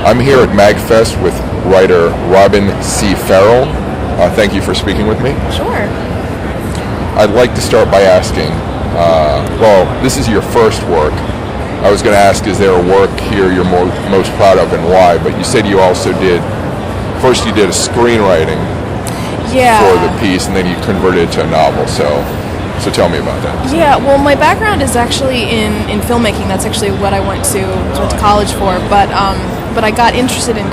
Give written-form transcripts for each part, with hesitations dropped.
I'm here at Magfest with writer Robin C Farrell. Thank you for speaking with me. Sure. I'd like to start by asking, this is your first work. I was going to ask, is there a work here you're most proud of and why? But you said you also did a screenwriting for the piece, and then you converted it to a novel. So tell me about that. Yeah, well, my background is actually in filmmaking. That's actually what I went to college for. But I got interested in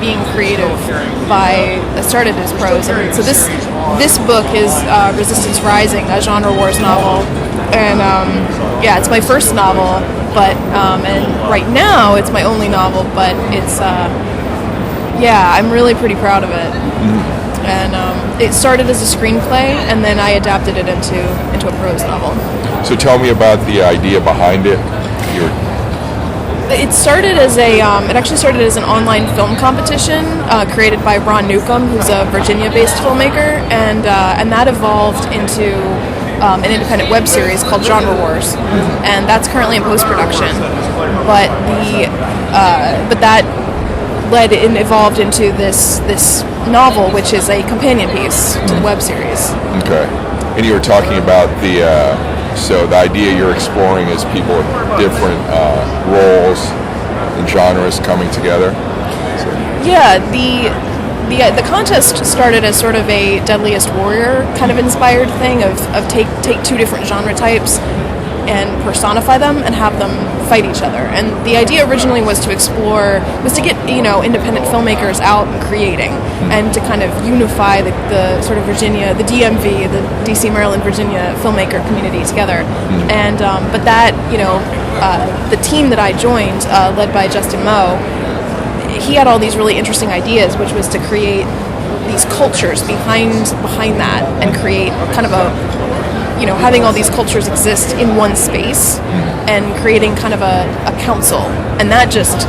being creative I started as prose. And so this book is Resistance Rising, a genre wars novel, and it's my first novel. But and right now it's my only novel. But it's I'm really pretty proud of it. Mm-hmm. And it started as a screenplay, and then I adapted it into a prose novel. So tell me about the idea behind it. It actually started as an online film competition created by Ron Newcomb, who's a Virginia-based filmmaker, and that evolved into an independent web series called Genre Wars, and that's currently in post-production. But that evolved into this novel, which is a companion piece to the web series. Okay. And you were talking about the idea you're exploring is people with different roles and genres coming together. Yeah, the contest started as sort of a Deadliest Warrior kind of inspired thing of take two different genre types and personify them and have them fight each other. And the idea originally was to get independent filmmakers out and creating, and to kind of unify the sort of Virginia, the DMV, the DC, Maryland, Virginia filmmaker community together. And but that the team that I joined, led by Justin Moe, he had all these really interesting ideas, which was to create these cultures behind that and create kind of having all these cultures exist in one space and creating kind of a council. And that just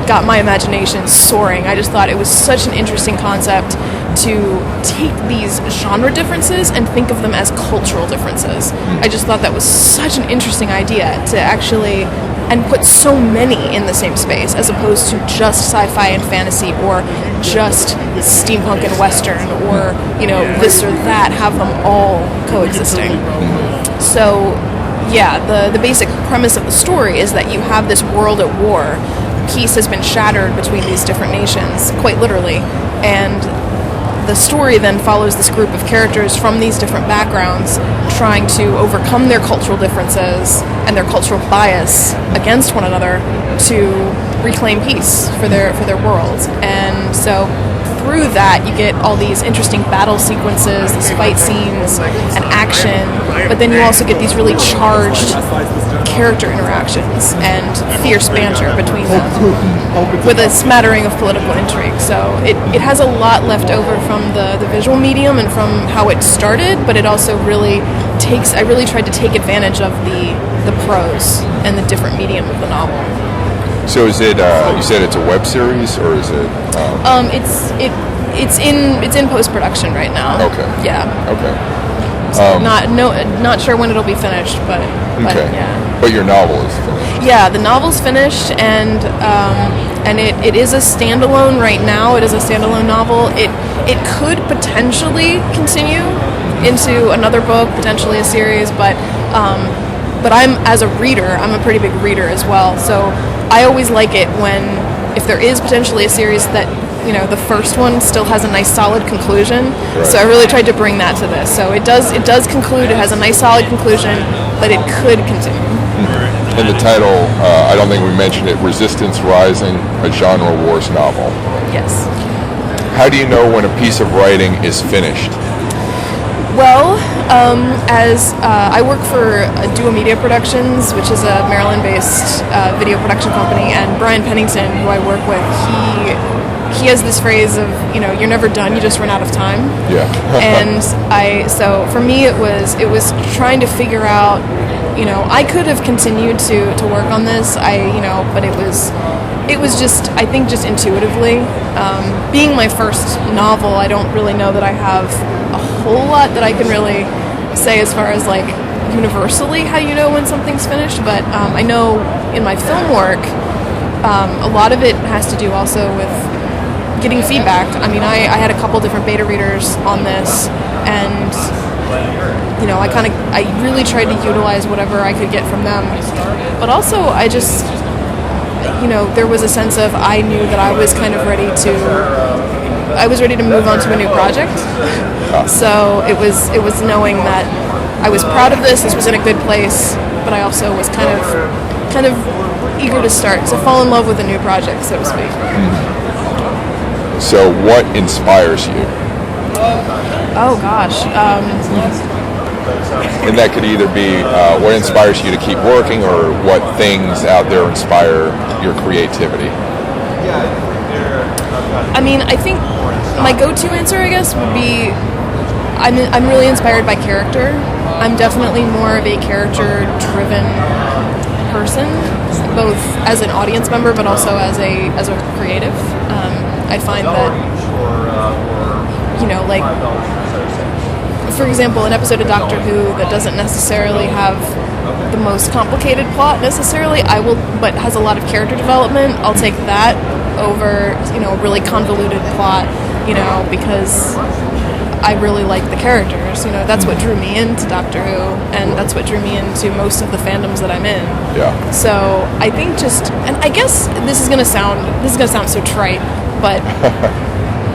got my imagination soaring. I just thought it was such an interesting concept to take these genre differences and think of them as cultural differences. I just thought that was such an interesting idea to actually and put so many in the same space, as opposed to just sci-fi and fantasy, or just steampunk and western, or this or that, have them all coexisting. So the basic premise of the story is that you have this world at war. Peace has been shattered between these different nations, quite literally, and the story then follows this group of characters from these different backgrounds trying to overcome their cultural differences and their cultural bias against one another to reclaim peace for their worlds. And so through that you get all these interesting battle sequences, these fight scenes and action, but then you also get these really charged character interactions and fierce banter between them, with a smattering of political intrigue. So it has a lot left over from the visual medium and from how it started, but it also really I really tried to take advantage of the prose and the different medium of the novel. So is it? You said it's a web series, or is it? It's in post production right now. Okay. Yeah. Okay. So not sure when it'll be finished, but yeah. But your novel is finished. Yeah, the novel's finished, and it is a standalone right now. It is a standalone novel. It could potentially continue into another book, potentially a series, but as a reader, I'm a pretty big reader as well. So I always like it if there is potentially a series that the first one still has a nice solid conclusion. Right. So I really tried to bring that to this. So it does conclude. It has a nice solid conclusion, but it could continue. Mm-hmm. And the title, I don't think we mentioned it, Resistance Rising, a genre wars novel. Yes. How do you know when a piece of writing is finished? Well, as I work for Duo Media Productions, which is a Maryland-based video production company, and Brian Pennington, who I work with, he has this phrase of, you're never done, you just run out of time. Yeah. And so for me it was trying to figure out, I could have continued to work on this, but it was just, I think, just intuitively. Being my first novel, I don't really know that I have a whole lot that I can really say as far as universally how you know when something's finished, but I know in my film work, a lot of it has to do also with getting feedback. I mean, I had a couple different beta readers on this, and I really tried to utilize whatever I could get from them. But also, I just, there was a sense of I knew that I was kind of ready to move on to a new project. So it was knowing that I was proud of this. This was in a good place, but I also was kind of eager to fall in love with a new project, so to speak. So what inspires you? Oh gosh. And that could either be what inspires you to keep working, or what things out there inspire your creativity. I mean, I think my go-to answer, I guess, would be I'm really inspired by character. I'm definitely more of a character-driven person, both as an audience member, but also as a creative. I find that, like, for example, an episode of Doctor Who that doesn't necessarily have the most complicated plot necessarily, but has a lot of character development, I'll take that over, a really convoluted plot, because I really like the characters. That's what drew me into Doctor Who, and that's what drew me into most of the fandoms that I'm in. Yeah. So I think and I guess this is gonna sound so trite, but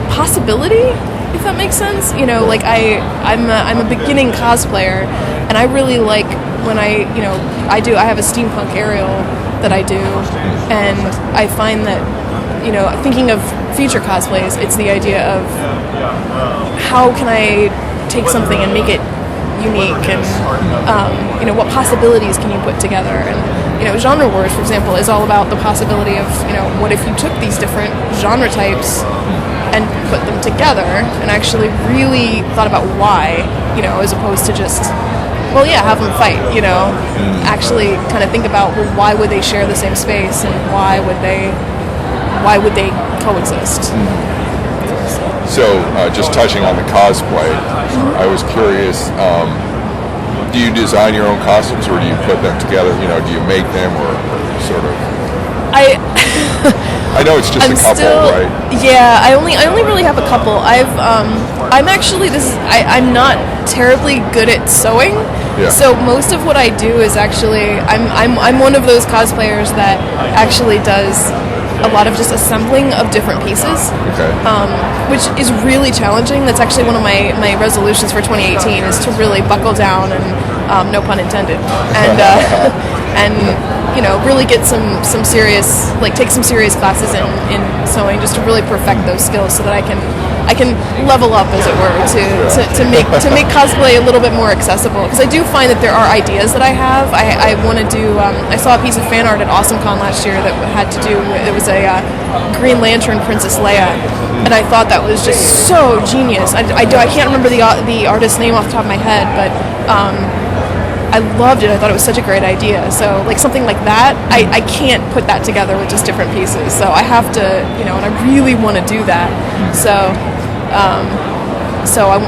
possibility, if that makes sense. Like I'm a beginning cosplayer, and I really like when I have a steampunk Ariel that I do, and I find that, thinking of future cosplays, it's the idea of how can I take something and make it unique, and what possibilities can you put together. And genre wars, for example, is all about the possibility of what if you took these different genre types and put them together and actually really thought about why, as opposed to just, have them fight, actually kind of think about, well, why would they share the same space, and why would they coexist. So just touching on the cosplay, I was curious, do you design your own costumes, or do you put them together? Do you make them, or sort of? I know it's just a couple, right? Yeah, I only really have a couple. I'm actually I'm not terribly good at sewing. Yeah. So most of what I do is actually I'm one of those cosplayers that actually does a lot of just assembling of different pieces, which is really challenging. That's actually one of my resolutions for 2018 is to really buckle down and no pun intended, and really get some serious, take some serious classes in sewing, just to really perfect those skills, so that I can level up, as it were, to make cosplay a little bit more accessible. Because I do find that there are ideas that I have. I want to do. I saw a piece of fan art at AwesomeCon last year that had to do. It was a Green Lantern Princess Leia, and I thought that was just so genius. I can't remember the artist's name off the top of my head, but I loved it. I thought it was such a great idea. So something like that, I can't put that together with just different pieces. So I have to, and I really want to do that. So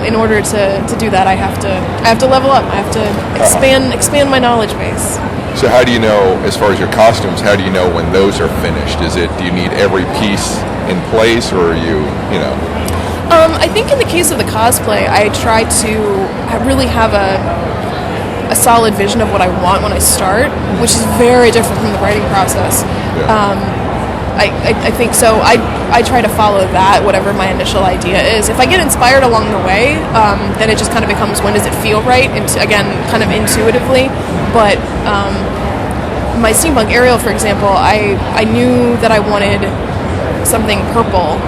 in order to do that, I have to level up. I have to expand my knowledge base. So how do you know, as far as your costumes, how do you know when those are finished? Do you need every piece in place, or are you? I think in the case of the cosplay, I try to really have a solid vision of what I want when I start, which is very different from the writing process. Yeah. I think so. I try to follow that, whatever my initial idea is. If I get inspired along the way, then it just kind of becomes, when does it feel right? And again, kind of intuitively. But my steampunk Ariel, for example, I knew that I wanted something purple.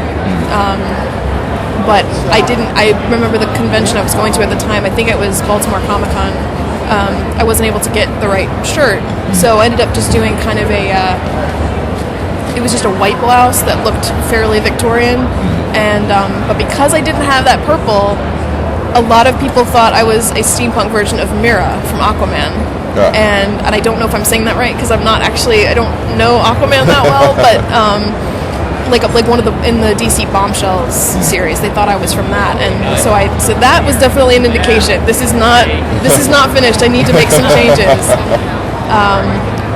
But I didn't. I remember the convention I was going to at the time. I think it was Baltimore Comic-Con. I wasn't able to get the right shirt, so I ended up just doing kind of it was just a white blouse that looked fairly Victorian, and but because I didn't have that purple, a lot of people thought I was a steampunk version of Mira from Aquaman. Yeah. And I don't know if I'm saying that right, because I don't know Aquaman that well, but like one of in the DC Bombshells series, they thought I was from that, and so that was definitely an indication. This is not finished. I need to make some changes.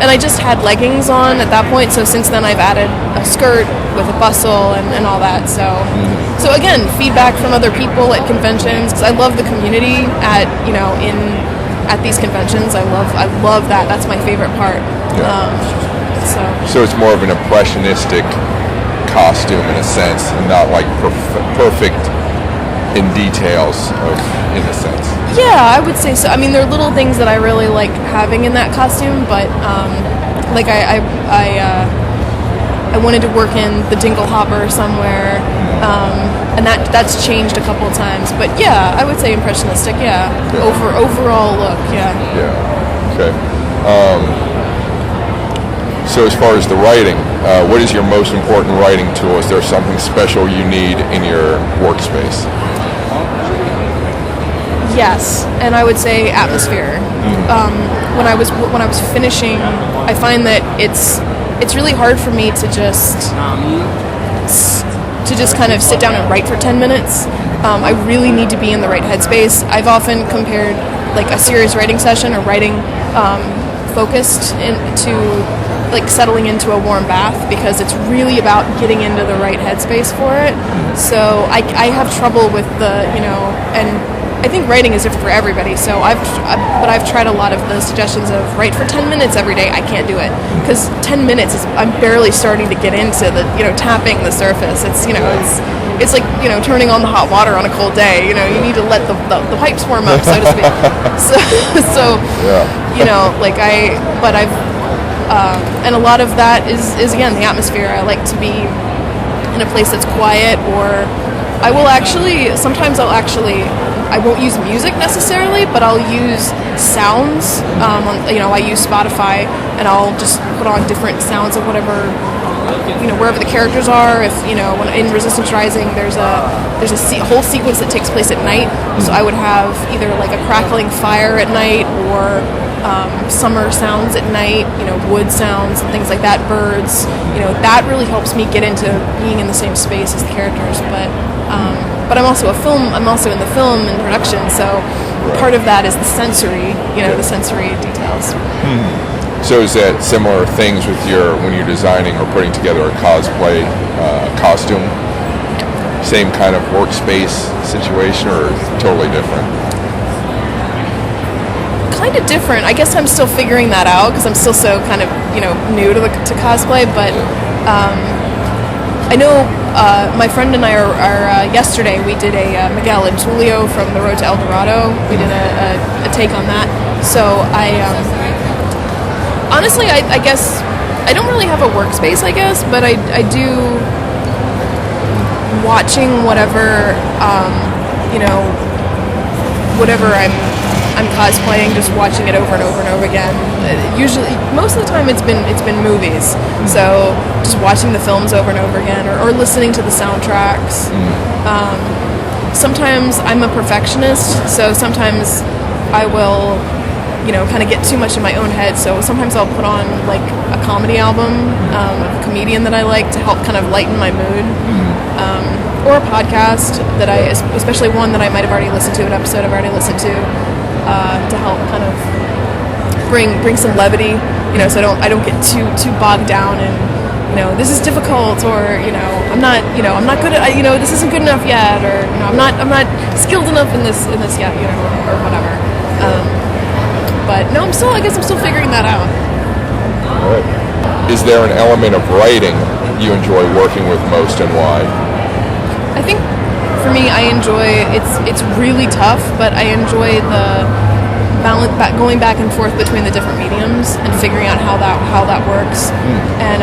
and I just had leggings on at that point. So since then, I've added a skirt with a bustle and all that. So again, feedback from other people at conventions, because I love the community at these conventions. I love that. That's my favorite part. Yeah. So it's more of an impressionistic costume in a sense, and not like perfect in details in a sense. Yeah, I would say so. I mean, there are little things that I really like having in that costume, but like I wanted to work in the dingle hopper somewhere, and that's changed a couple of times. But yeah, I would say impressionistic. Yeah, overall look. Yeah. Yeah. Okay. So as far as the writing, what is your most important writing tool? Is there something special you need in your workspace? Yes, and I would say atmosphere. When I was finishing, I find that it's really hard for me to just kind of sit down and write for 10 minutes. I really need to be in the right headspace. I've often compared like a serious writing session or writing focused to like settling into a warm bath, because it's really about getting into the right headspace for it. So I have trouble with and I think writing is different for everybody. So I've tried a lot of the suggestions of write for 10 minutes every day. I can't do it, because 10 minutes is, I'm barely starting to get into the tapping the surface. It's it's like turning on the hot water on a cold day. You need to let the pipes warm up, so to speak. so Yeah. but I've and a lot of that is again the atmosphere. I like to be in a place that's quiet, or I won't use music necessarily, but I'll use sounds. I use Spotify, and I'll just put on different sounds of whatever, wherever the characters are. If when in Resistance Rising, there's a whole sequence that takes place at night, so I would have either like a crackling fire at night, or summer sounds at night, wood sounds and things like that, birds. That really helps me get into being in the same space as the characters. But I'm also in the film and production, so part of that is the sensory, the sensory details. So is that similar things with when you're designing or putting together a cosplay costume? Same kind of workspace situation, or totally different? Kind of different. I guess I'm still figuring that out, because I'm still so kind of new to cosplay. But I know my friend and I are yesterday we did a Miguel and Tulio from The Road to El Dorado. We did a take on that. So honestly, I guess I don't really have a workspace, I guess, but I do watching whatever whatever I'm cosplaying, just watching it over and over and over again. Usually, most of the time, it's been movies. So just watching the films over and over again, or listening to the soundtracks. Sometimes I'm a perfectionist, so sometimes I will, kind of get too much in my own head. So sometimes I'll put on like a comedy album of a comedian that I like to help kind of lighten my mood. Or a podcast that especially one that I might have already listened to, an episode I've already listened to help kind of bring some levity, so I don't get too bogged down in, this is difficult, or I'm not good at, this isn't good enough yet, or I'm not skilled enough in this yet, or whatever. But no, I guess I'm still figuring that out. All right. Is there an element of writing you enjoy working with most, and why? I think for me, I enjoy it's really tough, but I enjoy the balance, going back and forth between the different mediums and figuring out how that works. And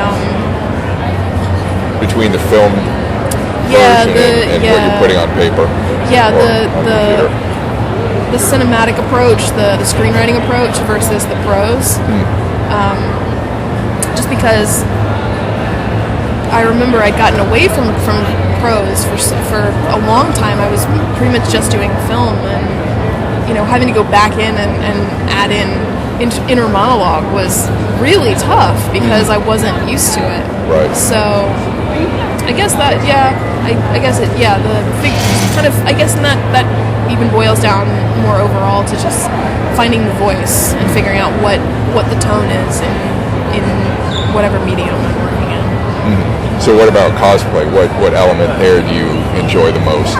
between the film version and what you're putting on paper. Yeah, the cinematic approach, the screenwriting approach versus the prose. Just because I remember I'd gotten away from prose for a long time. I was pretty much just doing film, and having to go back in and add in inner monologue was really tough because I wasn't used to it. Right. So I guess that I guess that even boils down more overall to just finding the voice and figuring out what the tone is in whatever medium I'm working in. So what about cosplay? What element there do you enjoy the most?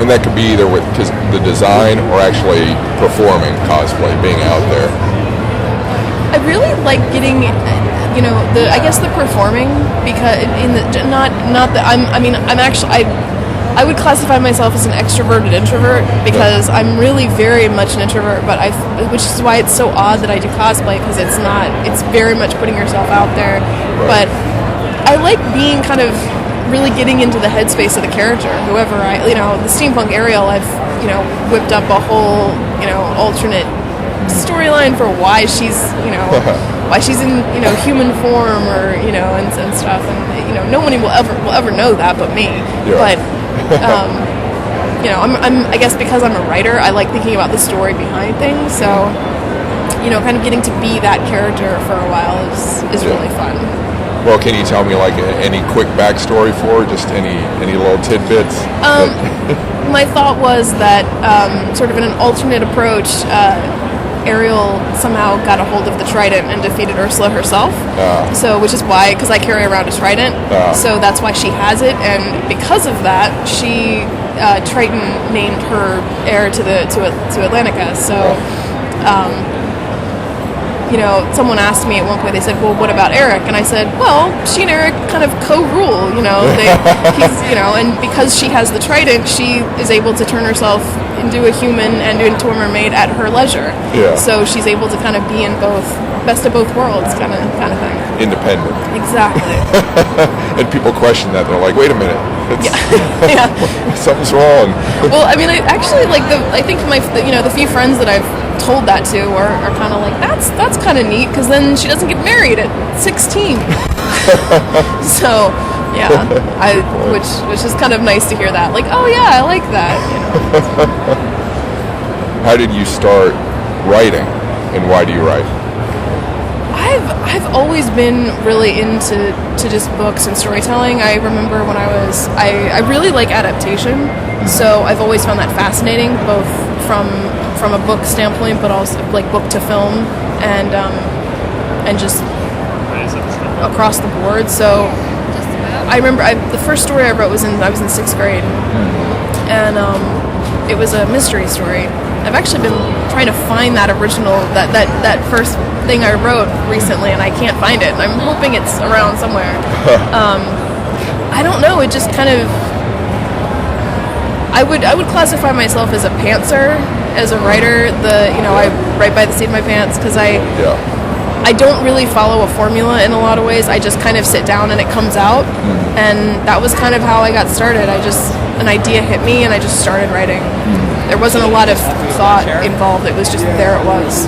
And that could be either with the design or actually performing cosplay, being out there. I really like getting, I guess the performing, because I would classify myself as an extroverted introvert because I'm really very much an introvert, which is why it's so odd that I do cosplay, because it's very much putting yourself out there. Right. But I like being kind of really getting into the headspace of the character, whoever the steampunk Ariel, I've, whipped up a whole, alternate storyline for why she's, why she's in, human form or, and stuff. And, no one will ever know that but me. Yeah. But, I guess because I'm a writer, I like thinking about the story behind things. So, kind of getting to be that character for a while is really fun. Well, can you tell me like any quick backstory for her? Just any little tidbits? My thought was that sort of in an alternate approach, Ariel somehow got a hold of the trident and defeated Ursula herself. So, which is why, because I carry around a trident, so that's why she has it, and because of that, she Triton named her heir to Atlantica. So. Someone asked me at one point, they said, well, what about Eric? And I said, well, she and Eric kind of co-rule, and because she has the trident, she is able to turn herself into a human and into a mermaid at her leisure. Yeah. So she's able to kind of be in best of both worlds kind of thing. Independent. Exactly. And people question that. They're like, wait a minute. Yeah. Something's wrong. Well, I mean, I actually I think the few friends that I've told that to are kind of like, that's kind of neat, because then she doesn't get married at 16. So yeah, which is kind of nice to hear that, like, oh yeah, I like that. How did you start writing, and why do you write? I've always been really into just books and storytelling. I remember when I really like adaptation, so I've always found that fascinating, both from a book standpoint, but also like book to film, and just across the board. So I remember the first story I wrote I was in 6th grade, and it was a mystery story. I've actually been trying to find that original, that first thing I wrote recently, and I can't find it. And I'm hoping it's around somewhere. I don't know. It just kind of. I would classify myself as a pantser, as a writer. I write by the seat of my pants, because I don't really follow a formula in a lot of ways. I just kind of sit down and it comes out, and that was kind of how I got started. An idea hit me, and I just started writing. There wasn't a lot of thought involved. It was just there it was,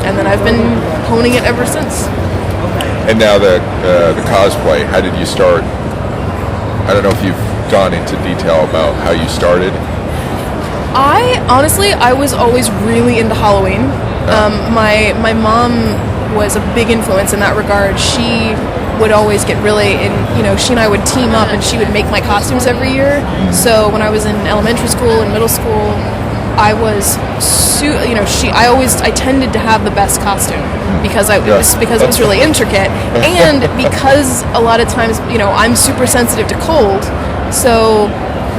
and then I've been honing it ever since. And now the cosplay. How did you start? I don't know if you've gone into detail about how you started. I was always really into Halloween. My mom was a big influence in that regard. She would always get really she and I would team up, and she would make my costumes every year. So when I was in elementary school and middle school, I was I tended to have the best costume because it was really intricate, and because a lot of times I'm super sensitive to cold, so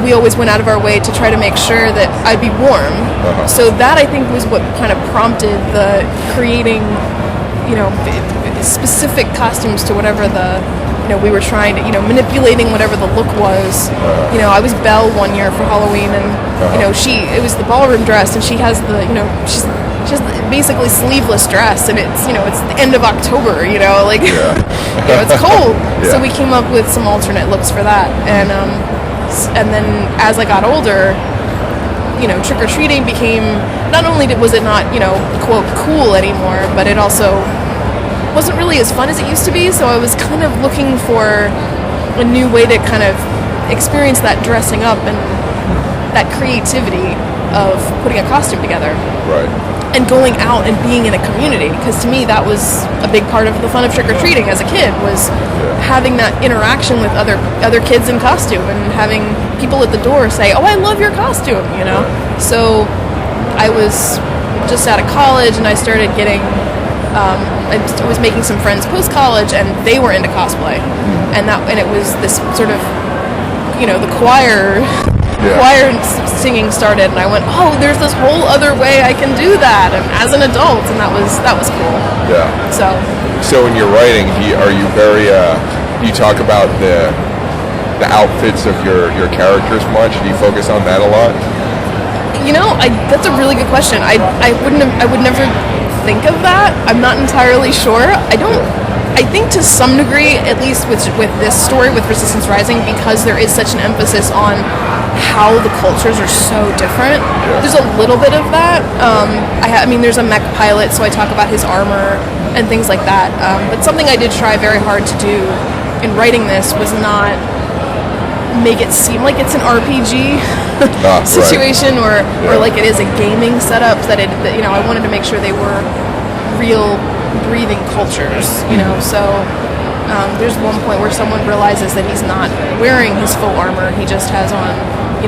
we always went out of our way to try to make sure that I'd be warm. So that, I think, was what kind of prompted the creating specific costumes to whatever we were trying to, manipulating whatever the look was. I was Belle one year for Halloween, and it was the ballroom dress, and she has she's just basically sleeveless dress, and it's it's the end of October, it's cold. Yeah. So we came up with some alternate looks for that, and then as I got older, trick-or-treating became, not only was it not, quote, cool anymore, but it also wasn't really as fun as it used to be, so I was kind of looking for a new way to kind of experience that dressing up and that creativity of putting a costume together. Right. And going out and being in a community, because to me that was a big part of the fun of trick-or-treating as a kid, was having that interaction with other kids in costume, and having people at the door say, oh, I love your costume, So I was just out of college, and I started getting I was making some friends post college, and they were into cosplay, and it was this sort of, the choir singing started, and I went, oh, there's this whole other way I can do that, and as an adult, and that was cool. Yeah. So in your writing, are you very do you talk about the outfits of your characters much? Do you focus on that a lot? That's a really good question. I would never think of that. I'm not entirely sure. I think to some degree, at least with this story, with Resistance Rising, because there is such an emphasis on how the cultures are so different, there's a little bit of that. There's a mech pilot, so I talk about his armor and things like that. But something I did try very hard to do in writing this was not make it seem like it's an RPG situation, or like it is a gaming setup. I wanted to make sure they were real breathing cultures, so there's one point where someone realizes that he's not wearing his full armor, he just has on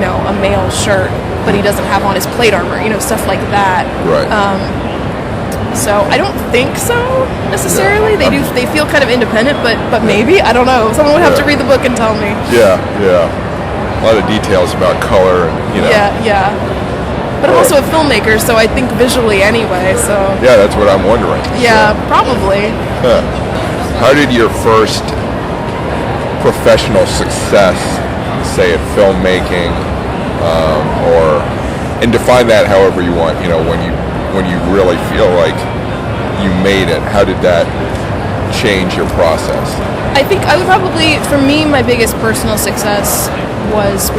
a male shirt, but he doesn't have on his plate armor, stuff like that. Right. So I don't think so necessarily. They feel kind of independent, but maybe, I don't know, someone would have to read the book and tell me. Yeah a lot of details about color and but I'm also a filmmaker, so I think visually anyway, so... Yeah, that's what I'm wondering. Yeah, probably. How did your first professional success, say at filmmaking, and define that however you want, when you really feel like you made it, how did that change your process? I think I would probably, for me, my biggest personal success was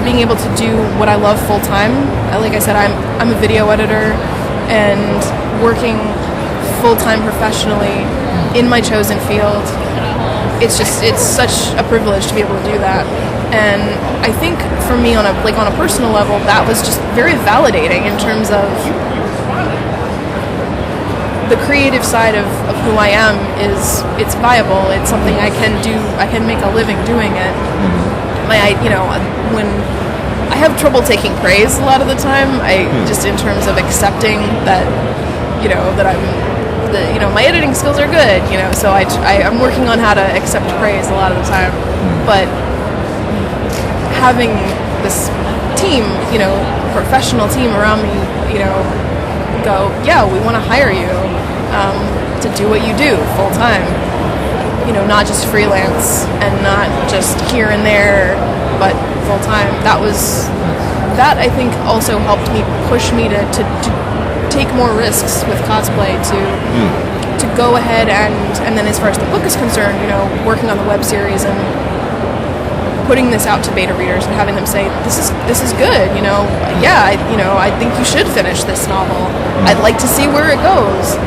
being able to do what I love full time. Like I said, I'm a video editor, and working full time professionally in my chosen field. It's such a privilege to be able to do that. And I think for me on a personal level, that was just very validating in terms of the creative side of who I am. It's viable. It's something I can do. I can make a living doing it. When I have trouble taking praise a lot of the time, just in terms of accepting that, that my editing skills are good, so I'm working on how to accept praise a lot of the time. But having this team, professional team around me, go, yeah, we want to hire you to do what you do full time, not just freelance and not just here and there, but full time. That I think also helped me, push me to take more risks with cosplay, to go ahead and then as far as the book is concerned, working on the web series and putting this out to beta readers and having them say, this is good, I think you should finish this novel. I'd like to see where it goes,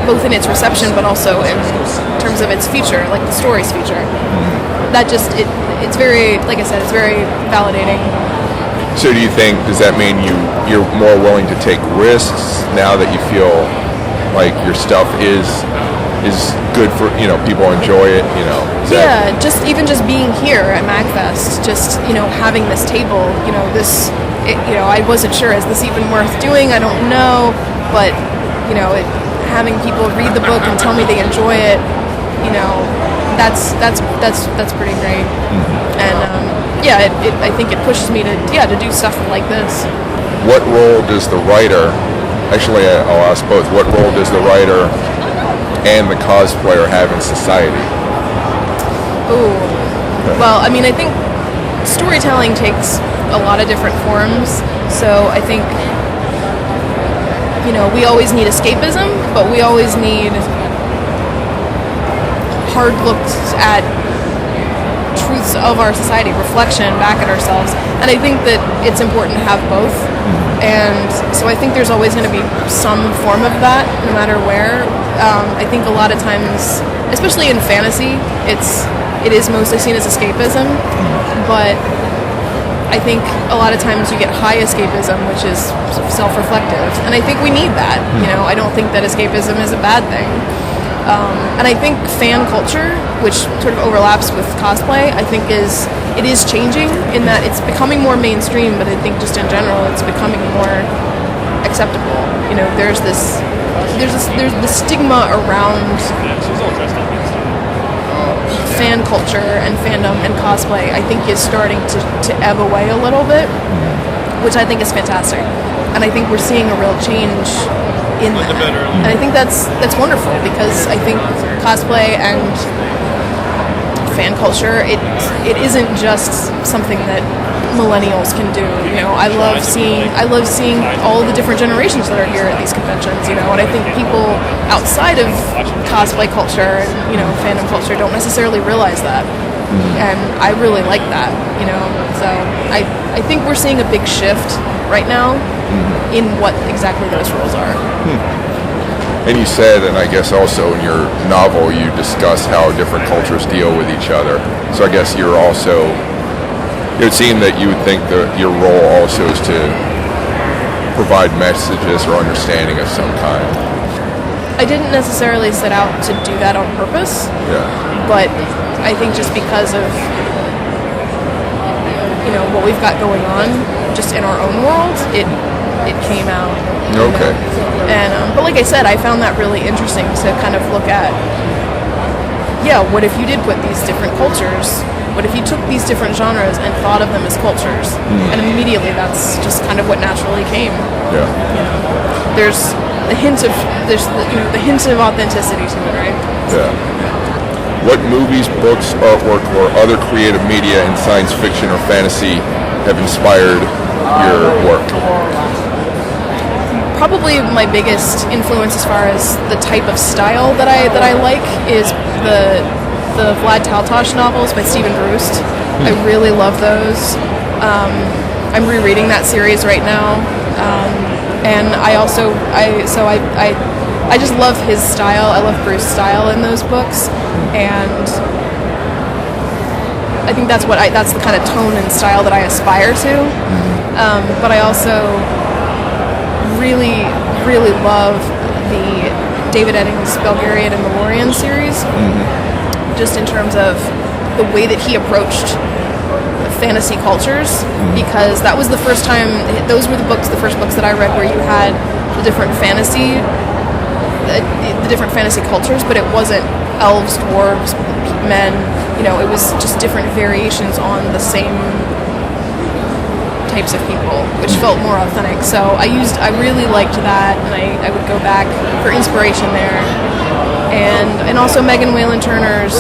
both in its reception but also in terms of its future, like the story's future. That just it's very, like I said, it's very validating. So do you think, does that mean you're more willing to take risks now that you feel like your stuff is good for, people enjoy it, Yeah, just being here at Magfest, just, having this table, I wasn't sure, is this even worth doing? I don't know, but, having people read the book and tell me they enjoy it, that's pretty great. And I think it pushes me to do stuff like this. What role does the writer, actually I'll ask both, what role does the writer and the cosplayer have in society? Well, I think storytelling takes a lot of different forms, so I think, we always need escapism, but we always need hard looks at truths of our society, reflection back at ourselves, and I think that it's important to have both. And so I think there's always going to be some form of that, no matter where. I think a lot of times, especially in fantasy, it is mostly seen as escapism, but I think a lot of times you get high escapism, which is self-reflective, and I think we need that. I don't think that escapism is a bad thing. And I think fan culture, which sort of overlaps with cosplay, I think it is changing in that it's becoming more mainstream, but I think just in general it's becoming more acceptable. You know, there's the stigma around fan culture and fandom and cosplay, I think, is starting to ebb away a little bit, which I think is fantastic. And I think we're seeing a real change in that. And I think that's wonderful, because I think cosplay and fan culture, it isn't just something that millennials can do. You know, I love seeing all the different generations that are here at these conventions, you know, and I think people outside of cosplay culture and, you know, fandom culture don't necessarily realize that. And I really like that, you know. So I think we're seeing a big shift right now in what exactly those roles are. And you said, and I guess also in your novel, you discuss how different cultures deal with each other. So I guess you're also, it would seem that you would think that your role also is to provide messages or understanding of some kind. I didn't necessarily set out to do that on purpose. Yeah. But I think just because of, you know, what we've got going on just in our own world, it came out. Okay. And but like I said, I found that really interesting to kind of look at. Yeah, what if you did put these different cultures? What if you took these different genres and thought of them as cultures? And immediately, that's just kind of what naturally came. Yeah. You know, there's the hint of authenticity to it, right? Yeah. What movies, books, artwork, or other creative media in science fiction or fantasy have inspired your work? Probably my biggest influence as far as the type of style that I like is the Vlad Taltosh novels by Stephen Brust. I really love those. I'm rereading that series right now, and I just love his style. I love Brust's style in those books, and I think that's the kind of tone and style that I aspire to. But I also really, really love the David Eddings Belgariad and Melorian series, just in terms of the way that he approached fantasy cultures, because that was the first time, those were the first books that I read where you had the different fantasy cultures, but it wasn't elves, dwarves, men, you know, it was just different variations on the same types of people, which felt more authentic. So I really liked that, and I would go back for inspiration there. And also Megan Whalen Turner's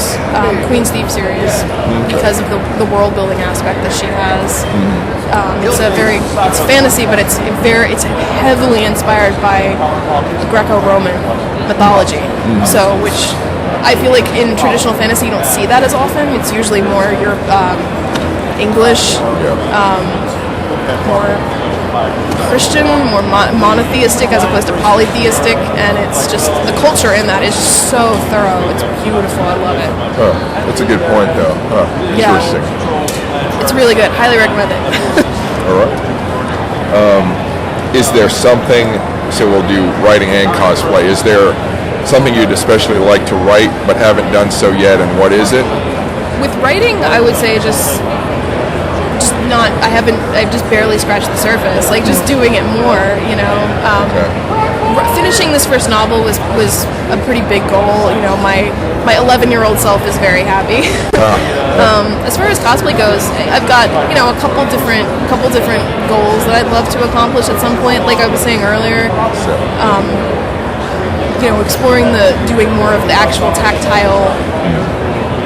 Queen's Thief series, because of the world building aspect that she has. It's fantasy, but it's heavily inspired by Greco-Roman mythology. So, which I feel like in traditional fantasy you don't see that as often. It's usually more your English, more Christian, more monotheistic as opposed to polytheistic, and it's just, the culture in that is so thorough. It's beautiful. I love it. That's a good point, though. Interesting. Yeah. It's really good. Highly recommend it. All right. Is there something, so we'll do writing and cosplay, is there something you'd especially like to write but haven't done so yet, and what is it? With writing, I would say I've just barely scratched the surface, like just doing it more, you know. Finishing this first novel was a pretty big goal, you know. My 11-year-old self is very happy. As far as cosplay goes, I've got, you know, a couple different goals that I'd love to accomplish at some point, like I was saying earlier. You know, doing more of the actual tactile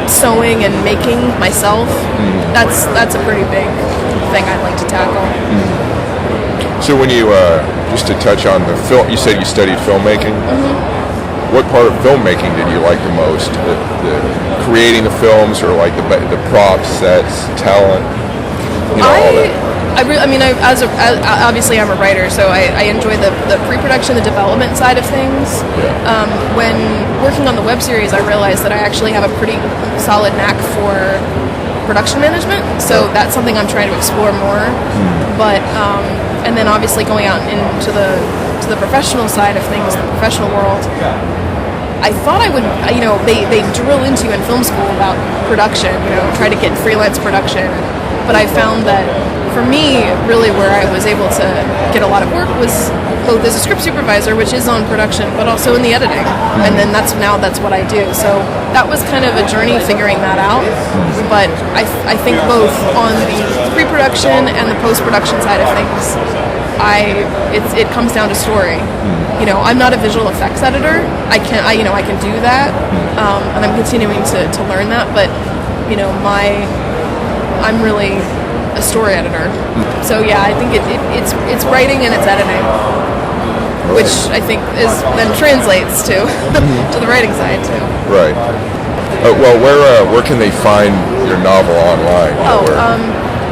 sewing and making myself. That's a pretty big thing I'd like to tackle. So when you just to touch on the film, you said you studied filmmaking. What part of filmmaking did you like the most? The creating the films, or like the props, sets, talent, you know, all that? Obviously I'm a writer, so I enjoy the pre-production, the development side of things. When working on the web series, I realized that I actually have a pretty solid knack for production management, so that's something I'm trying to explore more. But and then obviously going out into the professional side of things, the professional world, I thought I would, you know, they drill into you in film school about production, you know, try to get freelance production, but I found that for me, really where I was able to get a lot of work was both as a script supervisor, which is on production, but also in the editing. And then that's what I do. So that was kind of a journey figuring that out. But I think both on the pre-production and the post-production side of things, it comes down to story. I'm not a visual effects editor. I can do that, and I'm continuing to learn that. But I'm really a story editor. So yeah, I think it's writing and it's editing, which I think then translates to to the writing side too. Right. Well, where can they find your novel online?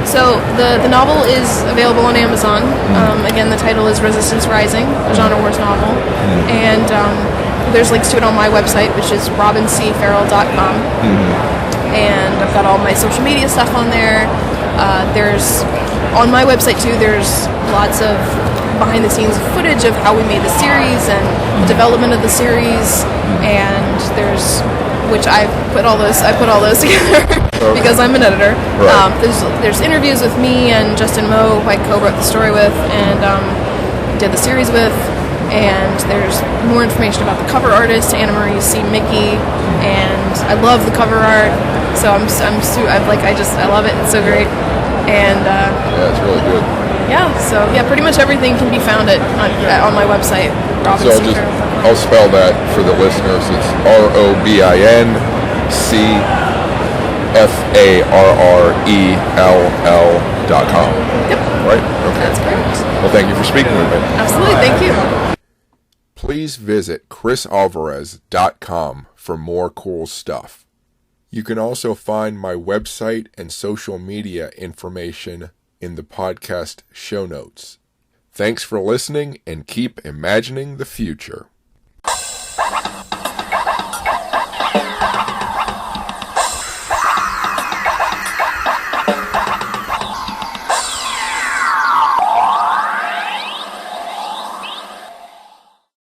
So the novel is available on Amazon. Again, the title is Resistance Rising, a genre wars novel, and there's links to it on my website, which is robincfarrell.com. And I've got all my social media stuff on there. There's on my website too. There's lots of behind-the-scenes footage of how we made the series and the development of the series, and which I put all those together because I'm an editor. Right. There's interviews with me and Justin Moe, who I co-wrote the story with and did the series with, and there's more information about the cover artist, Anna Marie C. Mickey, and I love the cover art. So I love it. It's so great, and yeah, it's really good. Yeah, so pretty much everything can be found on my website. Robin C. Farrell. I'll spell that for the listeners. It's ROBINCFARRELL.com. Yep. Right? Okay. That's correct. Well, thank you for speaking with me. Absolutely, thank you. Please visit chrisalvarez.com for more cool stuff. You can also find my website and social media information in the podcast show notes. Thanks for listening and keep imagining the future.